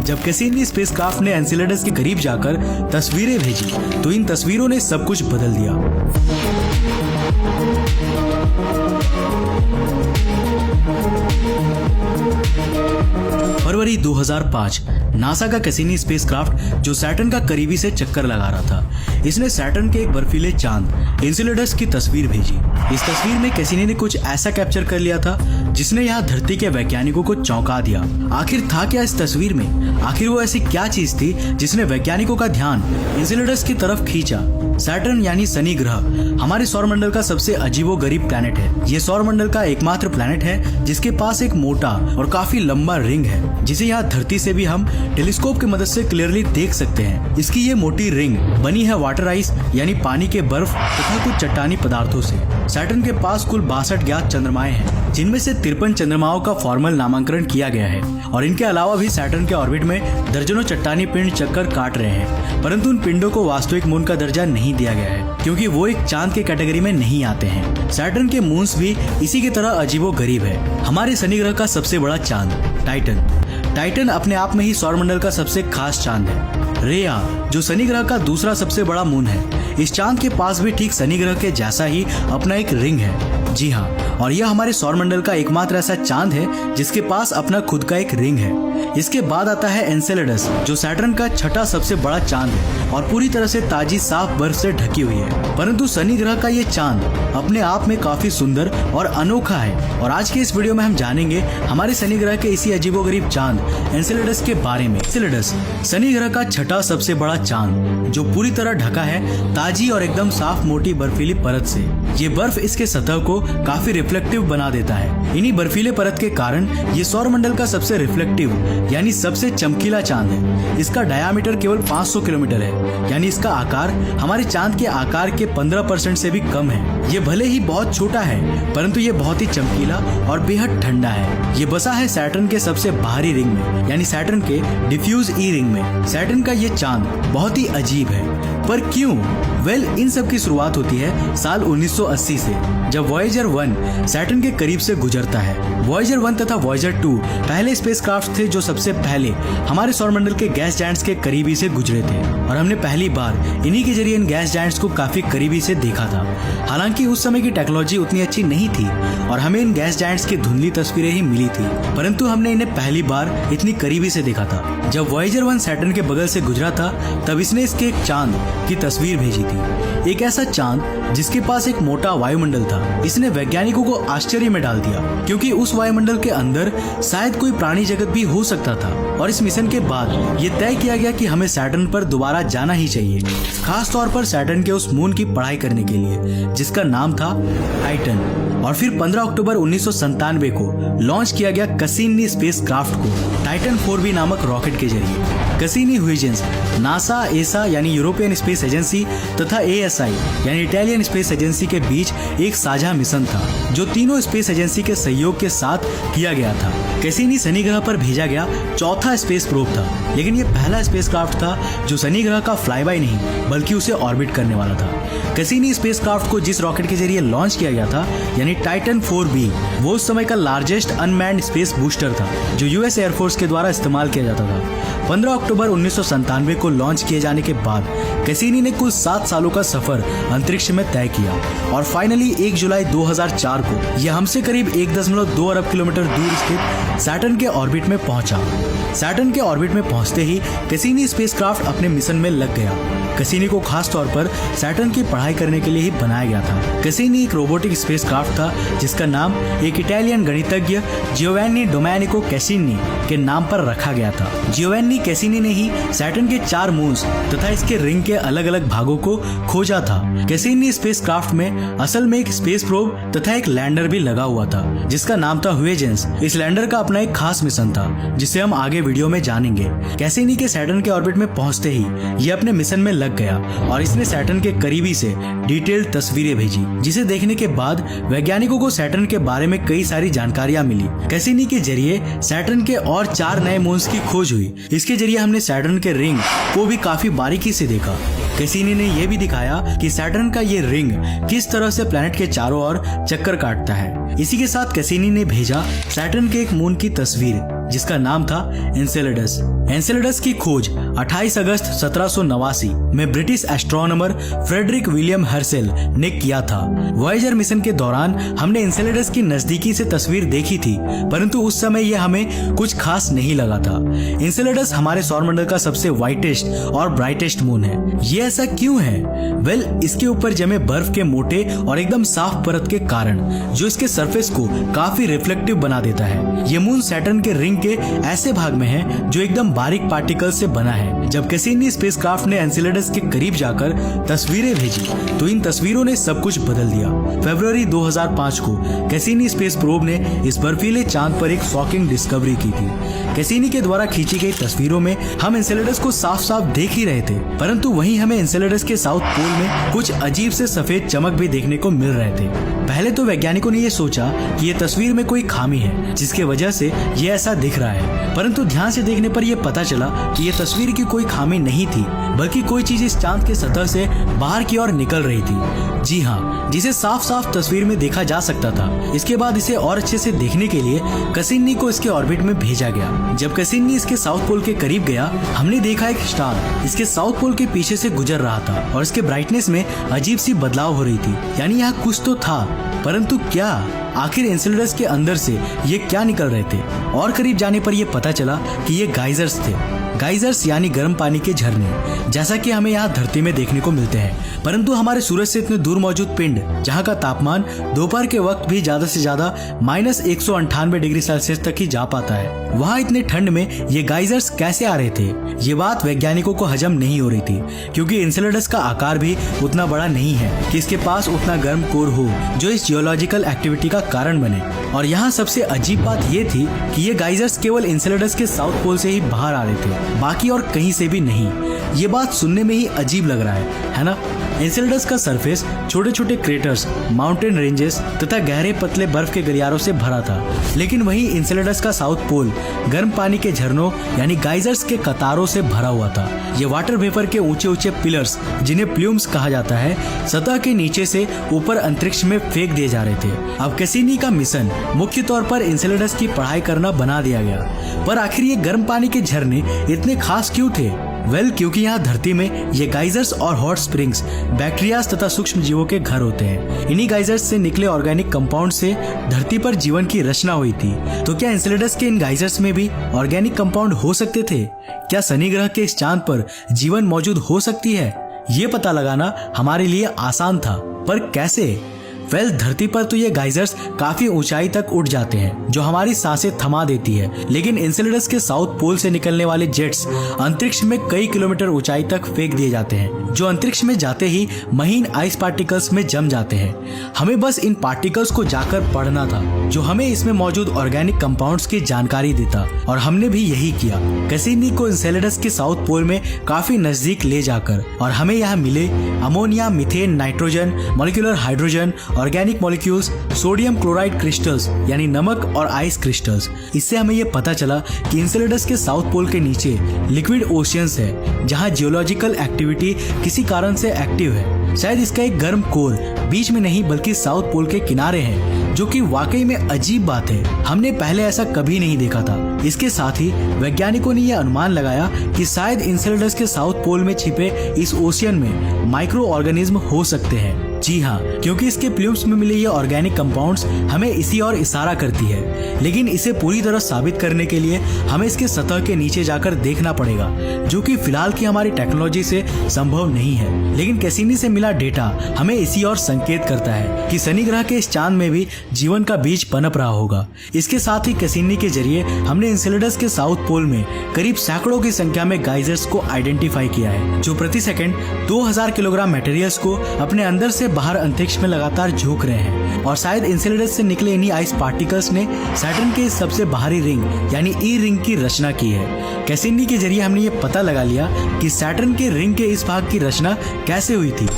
जब Cassini spacecraft ने Enceladus के करीब जाकर तस्वीरें भेजी तो इन तस्वीरों ने सब कुछ बदल दिया। फरवरी 2005 नासा का कैसिनी स्पेसक्राफ्ट जो सैटर्न का करीबी से चक्कर लगा रहा था, इसने सैटर्न के एक बर्फीले चांद एनसेलेडस की तस्वीर भेजी। इस तस्वीर में कैसिनी ने कुछ ऐसा कैप्चर कर लिया था जिसने यहाँ धरती के वैज्ञानिकों को चौंका दिया। आखिर था क्या इस तस्वीर में? आखिर वो ऐसी क्या चीज थी जिसने वैज्ञानिकों का ध्यान एनसेलेडस की तरफ खींचा? सैटर्न यानी शनि ग्रह हमारे सौरमंडल का सबसे अजीबोगरीब प्लैनेट है। ये सौरमंडल का एकमात्र प्लैनेट है जिसके पास एक मोटा और काफी लंबा रिंग है, जिसे यहाँ धरती से भी हम टेलीस्कोप की मदद से क्लियरली देख सकते हैं। इसकी ये मोटी रिंग बनी है वाटर आइस यानी पानी के बर्फ तथा कुछ चट्टानी पदार्थों से। सैटर्न के पास कुल 62 ज्ञात चंद्रमाएं हैं, जिनमें से 53 चंद्रमाओं का फॉर्मल नामांकन किया गया है और इनके अलावा भी सैटर्न के ऑर्बिट में दर्जनों चट्टानी पिंड चक्कर काट रहे हैं, परंतु उन पिंडों को वास्तविक मून का दर्जा नहीं दिया गया है क्योंकि वो एक चांद के कैटेगरी में नहीं आते हैं। सैटर्न के मून्स भी इसी की तरह अजीबोगरीब है। हमारे शनि ग्रह का सबसे बड़ा चांद टाइटन अपने आप में ही सौरमंडल का सबसे खास चांद है। रेया जो शनि ग्रह का दूसरा सबसे बड़ा मून है, इस चांद के पास भी ठीक शनि ग्रह के जैसा ही अपना एक रिंग है। जी हाँ, और यह हमारे सौरमंडल का एकमात्र ऐसा चांद है जिसके पास अपना खुद का एक रिंग है। इसके बाद आता है एनसेलेडस जो सैटर्न का छठा सबसे बड़ा चांद है और पूरी तरह से ताजी साफ बर्फ से ढकी हुई है। परंतु शनि ग्रह का ये चांद अपने आप में काफी सुंदर और अनोखा है और आज के इस वीडियो में हम जानेंगे हमारे शनि ग्रह के इसी अजीबोगरीब चांद एनसेलेडस के बारे में। एनसेलेडस शनि ग्रह का छठा सबसे बड़ा चांद जो पूरी तरह ढका है ताजी और एकदम साफ मोटी बर्फीली परत से। ये बर्फ इसके सतह को काफी रिफ्लेक्टिव बना देता है। इन्हीं बर्फीले परत के कारण ये सौरमंडल का सबसे रिफ्लेक्टिव यानी सबसे चमकीला चांद है। इसका डायामीटर केवल 500 किलोमीटर है, यानी इसका आकार हमारे चांद के आकार के 15% से भी कम है। ये भले ही बहुत छोटा है परंतु ये बहुत ही चमकीला और बेहद ठंडा है। ये बसा है सैटर्न के सबसे बाहरी रिंग में यानी सैटर्न के डिफ्यूज ई रिंग में। सैटर्न का ये चांद बहुत ही अजीब है, पर क्यों? इन सब की शुरुआत होती है साल 1980 से, जब वॉयेजर 1 सैटर्न के करीब से गुजरता है। वॉयेजर 1 तथा वॉयेजर 2 पहले स्पेसक्राफ्ट थे जो सबसे पहले हमारे सौरमंडल के गैस जायंट्स के करीबी से गुजरे थे और हमने पहली बार इन्हीं के जरिए इन गैस जायंट्स को काफी करीबी से देखा था। हालांकि उस समय की टेक्नोलॉजी उतनी अच्छी नहीं थी और हमें इन गैस जायंट्स की धुंधली तस्वीरें ही मिली थी, परंतु हमने इन्हें पहली बार इतनी करीबी से देखा था। जब वॉयेजर 1 सैटर्न के बगल से गुजरा था तब इसने इसके एक चांद की तस्वीर भेजी थी, एक ऐसा चांद जिसके पास एक मोटा वायुमंडल था। इसने वैज्ञानिकों को आश्चर्य में डाल दिया क्योंकि उस वायुमंडल के अंदर शायद कोई प्राणी जगत भी हो सकता था और इस मिशन के बाद ये तय किया गया कि हमें सैटर्न पर दोबारा जाना ही चाहिए, खास तौर पर सैटर्न के उस मून की पढ़ाई करने के लिए जिसका नाम था टाइटन। और फिर 15 अक्टूबर 1997 को लॉन्च किया गया कैसिनी स्पेसक्राफ्ट को टाइटन 4B नामक रॉकेट के जरिए। कैसिनी हुइजेंस नासा एसा यानी यूरोपियन स्पेस एजेंसी तथा ASI यानी इटालियन स्पेस एजेंसी के बीच एक साझा मिशन था जो तीनों स्पेस एजेंसी के सहयोग के साथ किया गया था। कैसिनी शनि ग्रह पर भेजा गया चौथा स्पेस प्रोब था, लेकिन ये पहला स्पेसक्राफ्ट था जो शनि ग्रह का फ्लाईबाय नहीं बल्कि उसे ऑर्बिट करने वाला था। कैसिनी स्पेसक्राफ्ट को जिस रॉकेट के जरिए लॉन्च किया गया था यानी टाइटन 4B, वो उस समय का लार्जेस्ट अनमैन्ड स्पेस बूस्टर था जो US एयरफोर्स के द्वारा इस्तेमाल किया जाता था। 15 अक्टूबर 1997 को लॉन्च किए जाने के बाद कैसिनी ने कुल 7 सालों का सफर अंतरिक्ष में तय किया और फाइनली 1 जुलाई 2004 को यह हमसे करीब 1.2 अरब किलोमीटर दूर स्थित सैटर्न के ऑर्बिट में पहुंचा। सैटर्न के ऑर्बिट में पहुंचते ही कैसिनी स्पेसक्राफ्ट अपने मिशन में लग गया। कैसिनी को खास तौर पर सैटर्न की पढ़ाई करने के लिए ही बनाया गया था। कैसिनी एक रोबोटिक स्पेसक्राफ्ट था जिसका नाम एक इटालियन गणितज्ञ जियोवान्नी डोमेनिको कैसिनी के नाम पर रखा गया था। जियोवान्नी कैसिनी ने ही सैटर्न के 4 मून्स तथा इसके रिंग के अलग अलग भागों को खोजा था। कैसिनी स्पेसक्राफ्ट में असल में एक स्पेस प्रोब तथा एक लैंडर भी लगा हुआ था जिसका नाम था हुइजेंस। इस लैंडर का अपना एक खास मिशन था जिसे हम आगे वीडियो में जानेंगे। कैसिनी के सैटर्न के ऑर्बिट में पहुंचते ही ये अपने मिशन में लग गया और इसने सैटर्न के करीबी से डिटेल्ड तस्वीरें भेजी, जिसे देखने के बाद वैज्ञानिकों को सैटर्न के बारे में कई सारी जानकारियां मिली। कैसिनी के जरिए सैटर्न के और 4 नए मून्स की खोज हुई। इसके जरिए हमने सैटर्न के रिंग को भी काफी बारीकी से देखा। कैसिनी ने यह भी दिखाया कि सैटर्न का ये रिंग किस तरह से प्लैनेट के चारों ओर चक्कर काटता है। इसी के साथ कैसिनी ने भेजा सैटर्न के एक मून की तस्वीर जिसका नाम था एनसेलेडस। एनसेलेडस की खोज 28 अगस्त 1789 में ब्रिटिश एस्ट्रोनॉमर फ्रेडरिक विलियम हर्सेल ने किया था। वॉयेजर मिशन के दौरान हमने एनसेलेडस की नजदीकी से तस्वीर देखी थी, परंतु उस समय यह हमें कुछ खास नहीं लगा था। एनसेलेडस हमारे सौरमंडल का सबसे वाइटेस्ट और ब्राइटेस्ट मून है। ये ऐसा क्यों है? वेल, इसके ऊपर जमे बर्फ के मोटे और एकदम साफ परत के कारण, जो इसके सरफेस को काफी रिफ्लेक्टिव बना देता है। ये मून सैटर्न के रिंग के ऐसे भाग में है जो एकदम बारीक पार्टिकल से बना है। जब कैसिनी स्पेसक्राफ्ट ने एनसेलेडस के करीब जाकर तस्वीरें भेजी तो इन तस्वीरों ने सब कुछ बदल दिया। फरवरी 2005 को कैसिनी स्पेस प्रोब ने इस बर्फीले चांद पर एक शॉकिंग डिस्कवरी की थी। कैसिनी के द्वारा खींची गई तस्वीरों में हम एनसेलेडस को साफ साफ देख ही रहे थे, परंतु वहीं हमें एनसेलेडस के साउथ पोल में कुछ अजीब से सफेद चमक भी देखने को मिल रहे थे। पहले तो वैज्ञानिकों ने ये सोचा कि ये तस्वीर में कोई खामी है जिसके वजह से ये ऐसा दिख रहा है, परंतु ध्यान से देखने पर यह पता चला कि ये तस्वीर की कोई खामी नहीं थी, बल्कि कोई चीज इस चांद के सतह से बाहर की ओर निकल रही थी। जी हाँ, जिसे साफ साफ तस्वीर में देखा जा सकता था। इसके बाद इसे और अच्छे से देखने के लिए कैसिनी को इसके ऑर्बिट में भेजा गया। जब कैसिनी इसके साउथ पोल के करीब गया, हमने देखा एक स्टार इसके साउथ पोल के पीछे से गुजर रहा था और इसके ब्राइटनेस में अजीब सी बदलाव हो रही थी। यानी यहाँ कुछ तो था, परंतु क्या? आखिर एनसेलेडस के अंदर से ये क्या निकल रहे थे? और करीब जाने पर यह पता चला कि ये गाइजर्स थे। गाइजर्स यानी गर्म पानी के झरने, जैसा कि हमें यहाँ धरती में देखने को मिलते हैं, परंतु हमारे सूरज से इतने दूर मौजूद पिंड, जहाँ का तापमान दोपहर के वक्त भी ज्यादा से ज्यादा -198 डिग्री सेल्सियस तक ही जा पाता है, वहाँ इतने ठंड में ये गाइजर्स कैसे आ रहे थे? ये बात वैज्ञानिकों को हजम नहीं हो रही थी, क्योंकि एनसेलेडस का आकार भी उतना बड़ा नहीं है कि इसके पास उतना गर्म कोर हो जो इस जियोलॉजिकल एक्टिविटी का कारण बने। और यहाँ सबसे अजीब बात ये थी कि ये गाइजर्स केवल एनसेलेडस के साउथ पोल से ही बाहर आ रहे थे, बाकी और कहीं से भी नहीं। ये बात सुनने में ही अजीब लग रहा है ना? एनसेलेडस का सरफेस छोटे छोटे क्रेटर्स, माउंटेन रेंजेस तथा गहरे पतले बर्फ के गलियारों से भरा था, लेकिन वहीं एनसेलेडस का साउथ पोल गर्म पानी के झरनों यानी गाइजर्स के कतारों से भरा हुआ था। ये वाटर वेपर के ऊंचे ऊंचे पिलर्स, जिन्हें प्लूम्स कहा जाता है, सतह के नीचे से ऊपर अंतरिक्ष में फेंक दिए जा रहे थे। अब कैसिनी का मिशन मुख्य तौर पर एनसेलेडस की पढ़ाई करना बना दिया गया, पर आखिर ये गर्म पानी के झरने इतने खास क्यों थे? वेल, क्योंकि यहाँ धरती में ये गाइजर्स और हॉट स्प्रिंग्स बैक्टीरियाज तथा सूक्ष्म जीवों के घर होते हैं। इन्हीं गाइजर्स से निकले ऑर्गेनिक कंपाउंड से धरती पर जीवन की रचना हुई थी। तो क्या एनसेलेडस के इन गाइजर्स में भी ऑर्गेनिक कंपाउंड हो सकते थे? क्या शनि ग्रह के इस चांद पर जीवन मौजूद हो सकती है? ये पता लगाना हमारे लिए आसान था, पर कैसे? वेल, धरती पर तो ये गाइजर्स काफी ऊंचाई तक उठ जाते हैं, जो हमारी सांसें थमा देती है, लेकिन एनसेलेडस के साउथ पोल से निकलने वाले जेट्स अंतरिक्ष में कई किलोमीटर ऊंचाई तक फेंक दिए जाते हैं, जो अंतरिक्ष में जाते ही महीन आइस पार्टिकल्स में जम जाते हैं। हमें बस इन पार्टिकल्स को जाकर पढ़ना था, जो हमें इसमें मौजूद ऑर्गेनिक कंपाउंड्स की जानकारी देता, और हमने भी यही किया। कैसिनी को एनसेलेडस के साउथ पोल में काफी नजदीक ले जाकर, और हमें यहाँ मिले ammonia, methane, nitrogen, molecular hydrogen, organic molecules, sodium chloride crystals यानी नमक और आइस क्रिस्टल्स। इससे हमें यह पता चला कि एनसेलेडस के साउथ पोल के नीचे लिक्विड ओशियंस है, जहां जियोलॉजिकल एक्टिविटी किसी कारण से एक्टिव है। शायद इसका एक गर्म कोर बीच में नहीं बल्कि साउथ पोल के किनारे है, जो कि वाकई में अजीब बात है। हमने पहले ऐसा कभी नहीं देखा था। इसके साथ ही वैज्ञानिकों ने यह अनुमान लगाया कि शायद एनसेलेडस के साउथ पोल में छिपे इस ओशियन में माइक्रो ऑर्गेनिज्म हो सकते हैं। जी हाँ, क्योंकि इसके प्लूम्स में मिले ये ऑर्गेनिक कंपाउंड्स हमें इसी ओर इशारा करती है, लेकिन इसे पूरी तरह साबित करने के लिए हमें इसके सतह के नीचे जाकर देखना पड़ेगा, जो कि फिलहाल की हमारी टेक्नोलॉजी से संभव नहीं है। लेकिन कैसिनी से मिला डेटा हमें इसी ओर संकेत करता है कि शनि ग्रह के इस चांद में भी जीवन का बीज पनप रहा होगा। इसके साथ ही कैसिनी के जरिए हमने एनसेलेडस के साउथ पोल में करीब सैकड़ों की संख्या में गाइजर्स को आइडेंटिफाई किया है, जो प्रति सेकंड 2000 किलोग्राम मटेरियल्स को अपने अंदर से बाहर अंतरिक्ष में लगातार झोंक रहे हैं। और शायद एनसेलेडस से निकले इन्हीं आइस पार्टिकल्स ने सैटर्न के सबसे बाहरी रिंग यानी ई रिंग की रचना की है। कैसिनी के जरिए हमने ये पता लगा लिया कि सैटर्न के रिंग के इस भाग की रचना कैसे हुई थी